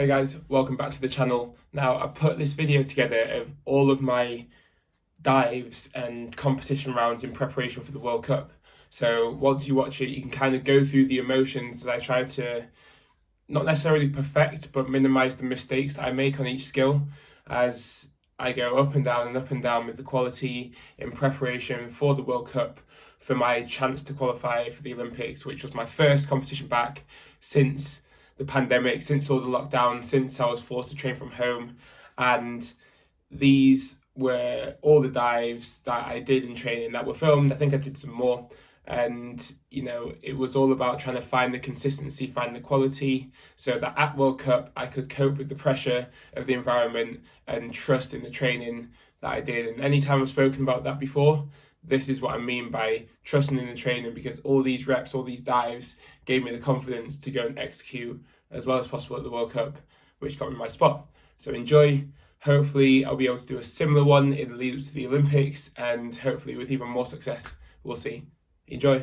Hey guys, welcome back to the channel. Now I put this video together of all of my dives and competition rounds in preparation for the World Cup. So once you watch it, you can kind of go through the emotions that I try to not necessarily perfect, but minimize the mistakes that I make on each skill as I go up and down and up and down with the quality in preparation for the World Cup, for my chance to qualify for the Olympics, which was my first competition back since the pandemic, since all the lockdown, since I was forced to train from home. And these were all the dives that I did in training that were filmed. I think I did some more. And, it was all about trying to find the consistency, find the quality, so that at World Cup I could cope with the pressure of the environment and trust in the training that I did. And anytime I've spoken about that before, this is what I mean by trusting in the training, because all these reps, all these dives gave me the confidence to go and execute as well as possible at the World Cup, which got me my spot. So enjoy. Hopefully I'll be able to do a similar one in the lead up to the Olympics, and hopefully with even more success. We'll see. Enjoy.